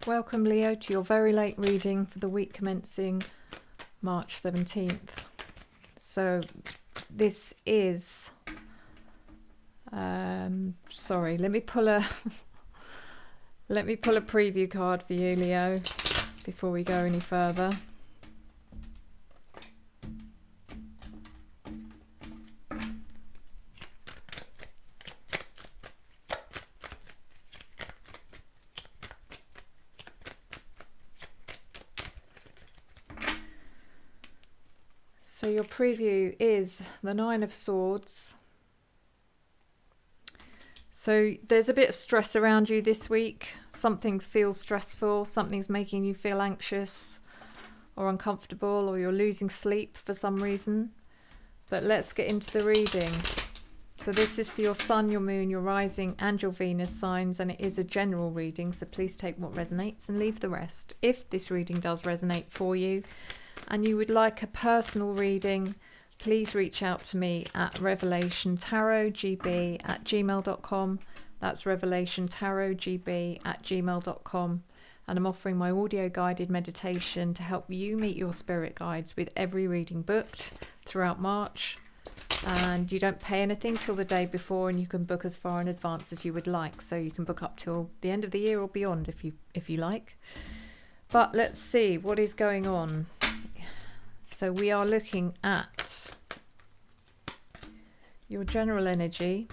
Welcome, Leo, to your very late reading for the week commencing March 17th. So this is, sorry, let me pull a preview card for you, Leo, before we go any further. So your preview is the Nine of Swords. So there's a bit of stress around you this week. Something feels stressful, something's making you feel anxious or uncomfortable, or you're losing sleep for some reason. But let's get into the reading. So this is for your Sun, your Moon, your Rising and your Venus signs, and it is a general reading, so please take what resonates and leave the rest. If this reading does resonate for you and you would like a personal reading, please reach out to me at revelationtarotgb@gmail.com. That's revelationtarotgb@gmail.com. And I'm offering my audio guided meditation to help you meet your spirit guides with every reading booked throughout March. And you don't pay anything till the day before, and you can book as far in advance as you would like. So you can book up till the end of the year or beyond if you like. But let's see what is going on. So we are looking at your general energy,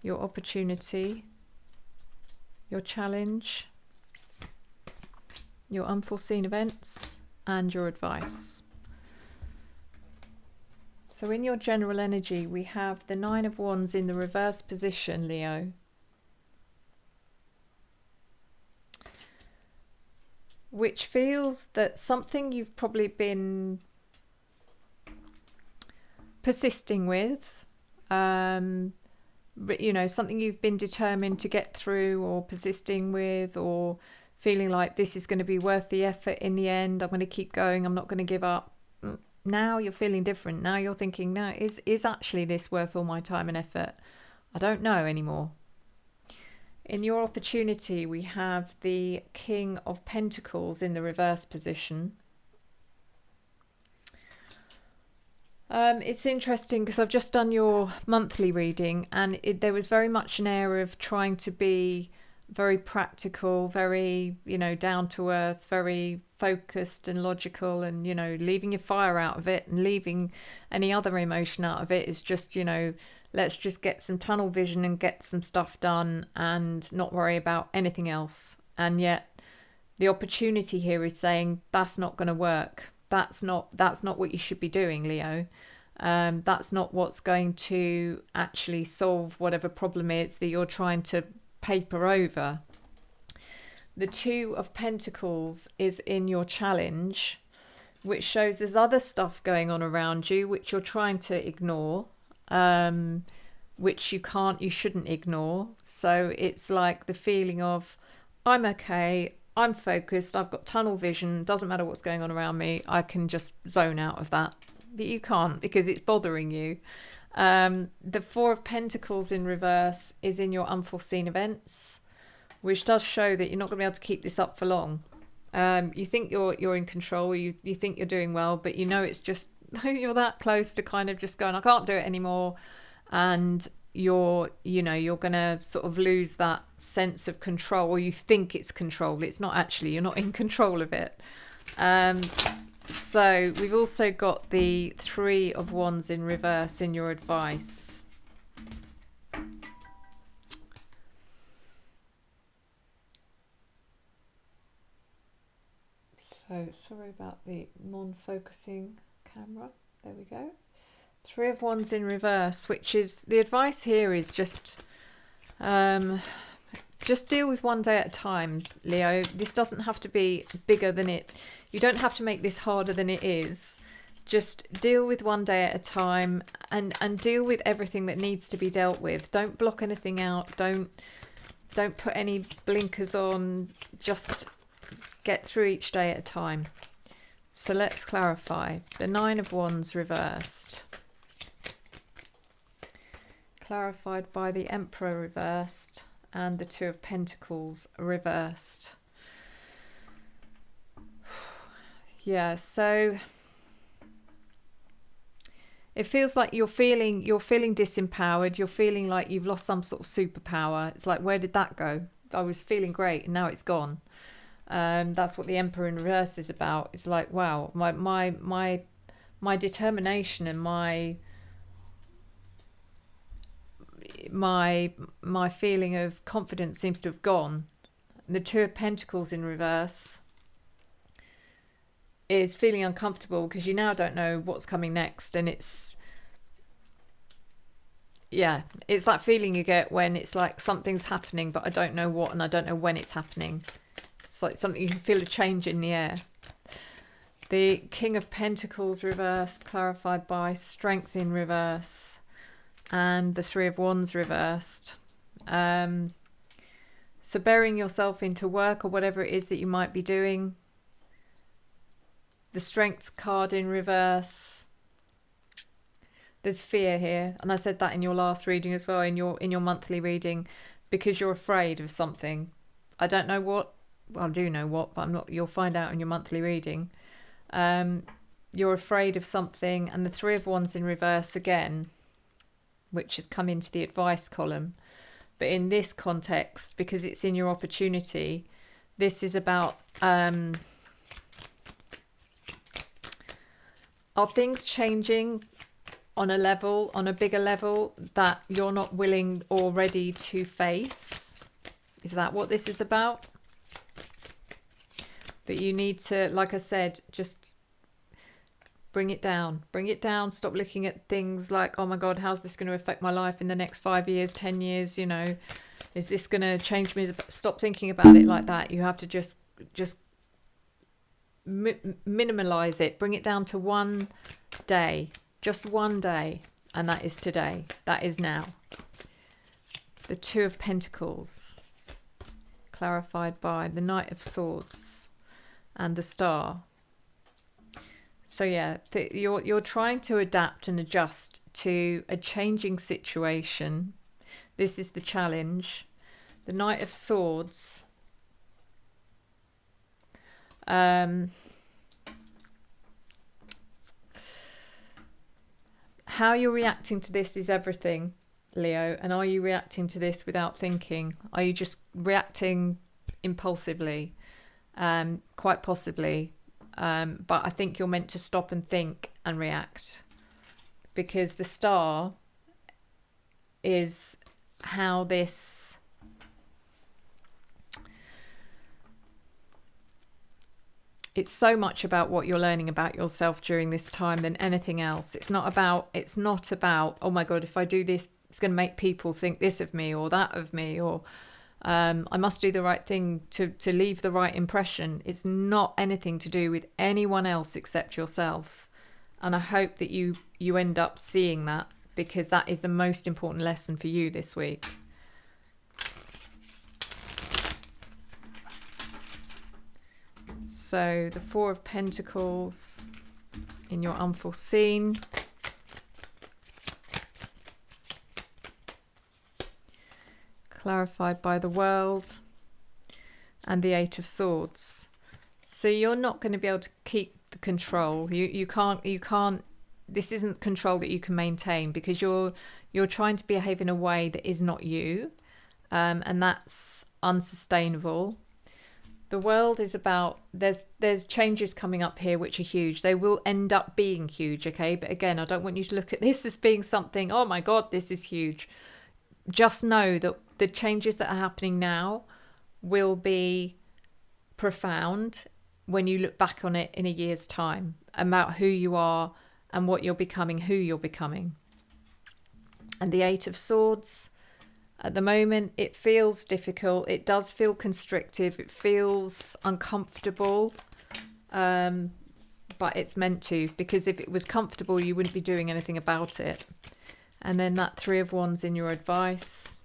your opportunity, your challenge, your unforeseen events, and your advice. So in your general energy, we have the Nine of Wands in the reverse position, Leo. Which feels that something you've probably been persisting with, you know, something you've been determined to get through or persisting with, or feeling like this is going to be worth the effort in the end. I'm going to keep going. I'm not going to give up. Now you're feeling different. Now you're thinking, no, is actually this worth all my time and effort? I don't know anymore. In your opportunity, we have the King of Pentacles in the reverse position. It's interesting because I've just done your monthly reading, and there was very much an air of trying to be very practical, very, you know, down to earth, very focused and logical, and, you know, leaving your fire out of it and leaving any other emotion out of it is just, you know, let's just get some tunnel vision and get some stuff done and not worry about anything else. And yet the opportunity here is saying that's not going to work. That's not what you should be doing, Leo. That's not what's going to actually solve whatever problem is that you're trying to paper over. The Two of Pentacles is in your challenge, which shows there's other stuff going on around you which you're trying to ignore, which you shouldn't ignore. So it's like the feeling of, I'm okay, I'm focused, I've got tunnel vision, doesn't matter what's going on around me, I can just zone out of that. But you can't, because it's bothering you. The Four of Pentacles in reverse is in your unforeseen events, which does show that you're not going to be able to keep this up for long. You think you're in control, you think you're doing well, but you know it's just you're that close to kind of just going, I can't do it anymore, and you're going to sort of lose that sense of control, or you think it's control. It's not actually, you're not in control of it. So we've also got the Three of Wands in reverse in your advice. So sorry about the non-focusing camera. There we go. Three of Wands in reverse, which is, the advice here is just deal with one day at a time, Leo. This doesn't have to be bigger than it. You don't have to make this harder than it is. Just deal with one day at a time, and deal with everything that needs to be dealt with. Don't block anything out. Don't put any blinkers on. Just get through each day at a time. So let's clarify. The Nine of Wands reversed. Clarified by the Emperor reversed. and the Two of Pentacles reversed. Yeah, so it feels like you're feeling disempowered. You're feeling like you've lost some sort of superpower. It's like, where did that go? I was feeling great and now it's gone. That's what the Emperor in reverse is about. It's like, wow, my determination and my feeling of confidence seems to have gone. And the Two of Pentacles in reverse is feeling uncomfortable because you now don't know what's coming next, and it's that feeling you get when it's like something's happening but I don't know what and I don't know when it's happening. It's like something, you can feel a change in the air. The King of Pentacles reversed, clarified by Strength in reverse, and the Three of Wands reversed. So burying yourself into work or whatever it is that you might be doing. The Strength card in reverse. There's fear here, and I said that in your last reading as well, in your monthly reading, because you're afraid of something. I don't know what. Well, I do know what, but I'm not. You'll find out in your monthly reading. You're afraid of something, and the Three of Wands in reverse again, which has come into the advice column. But in this context, because it's in your opportunity, this is about are things changing on a bigger level that you're not willing or ready to face? Is that what this is about? That you need to, like I said, just bring it down. Bring it down. Stop looking at things like, oh my God, how's this going to affect my life in the next 5 years, 10 years? You know, is this going to change me? Stop thinking about it like that. You have to just minimalize it. Bring it down to one day. Just one day, and that is today. That is now. The Two of Pentacles, clarified by the Knight of Swords and the Star. So yeah, you're trying to adapt and adjust to a changing situation. This is the challenge. The Knight of Swords. How you're reacting to this is everything, Leo. And are you reacting to this without thinking? Are you just reacting impulsively? Quite possibly. But I think you're meant to stop and think and react. Because the Star is how this... It's so much about what you're learning about yourself during this time than anything else. It's not about, oh my God, if I do this, it's going to make people think this of me or that of me, or I must do the right thing to leave the right impression. It's not anything to do with anyone else except yourself. And I hope that you end up seeing that, because that is the most important lesson for you this week. So the Four of Pentacles in your unforeseen. Clarified by the World. And the Eight of Swords. So you're not going to be able to keep the control. You can't, this isn't control that you can maintain, because you're trying to behave in a way that is not you. And that's unsustainable. The World is about, there's changes coming up here which are huge. They will end up being huge, okay? But again, I don't want you to look at this as being something, oh my God, this is huge. Just know that the changes that are happening now will be profound when you look back on it in a year's time, about who you are and what you're becoming, who you're becoming. And the Eight of Swords... At the moment, it feels difficult. It does feel constrictive. It feels uncomfortable. But it's meant to, because if it was comfortable, you wouldn't be doing anything about it. And then that Three of Wands in your advice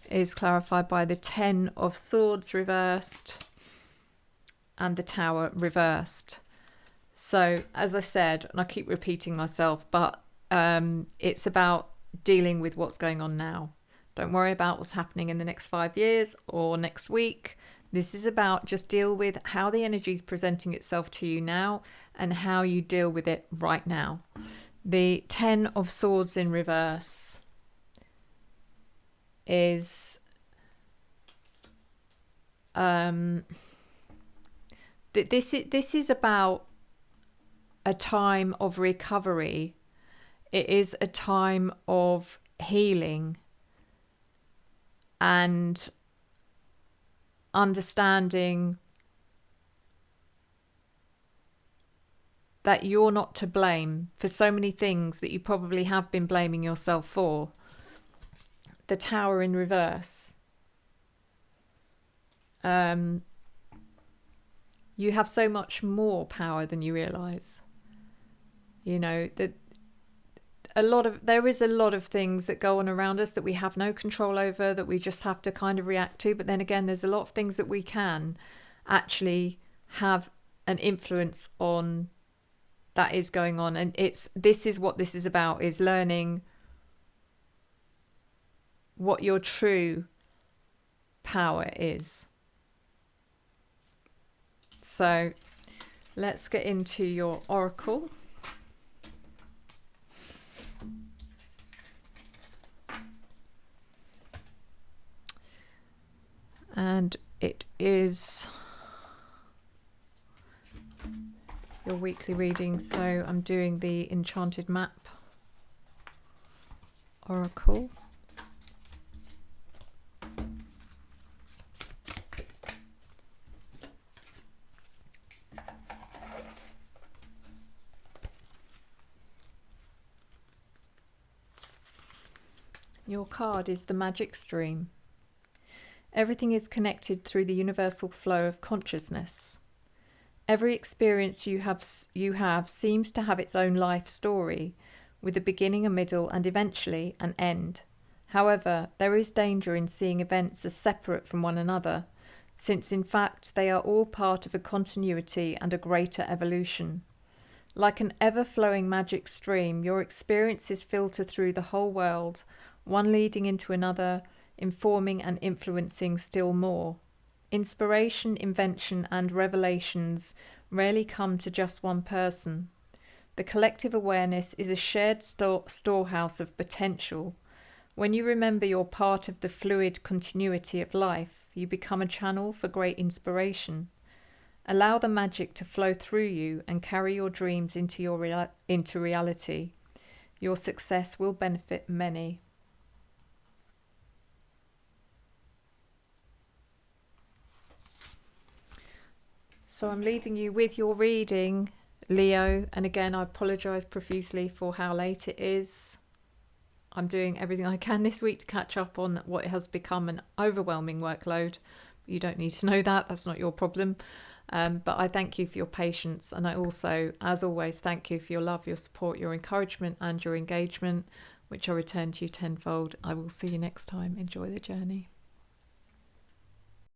is clarified by the Ten of Swords reversed and the Tower reversed. So, as I said, and I keep repeating myself, but it's about dealing with what's going on now. Don't worry about what's happening in the next 5 years or next week. This is about just deal with how the energy is presenting itself to you now and how you deal with it right now. The 10 of Swords in reverse is this is about a time of recovery. It is a time of healing and understanding that you're not to blame for so many things that you probably have been blaming yourself for. The Tower in reverse. You have so much more power than you realise. You know, that there is a lot of things that go on around us that we have no control over, that we just have to kind of react to. But then again, there's a lot of things that we can actually have an influence on that is going on. And this is what this is about, is learning what your true power is. So let's get into your oracle. And it is your weekly reading. So I'm doing the Enchanted Map oracle. Your card is the Magic Stream. Everything is connected through the universal flow of consciousness. Every experience you have seems to have its own life story, with a beginning, a middle, and eventually an end. However, there is danger in seeing events as separate from one another, since in fact they are all part of a continuity and a greater evolution. Like an ever-flowing magic stream, your experiences filter through the whole world, one leading into another, informing and influencing still more. Inspiration, invention, and revelations rarely come to just one person. The collective awareness is a shared storehouse of potential. When you remember you're part of the fluid continuity of life, you become a channel for great inspiration. Allow the magic to flow through you and carry your dreams into reality. Your success will benefit many. So I'm leaving you with your reading, Leo. And again, I apologise profusely for how late it is. I'm doing everything I can this week to catch up on what has become an overwhelming workload. You don't need to know that. That's not your problem. But I thank you for your patience. And I also, as always, thank you for your love, your support, your encouragement and your engagement, which I return to you tenfold. I will see you next time. Enjoy the journey.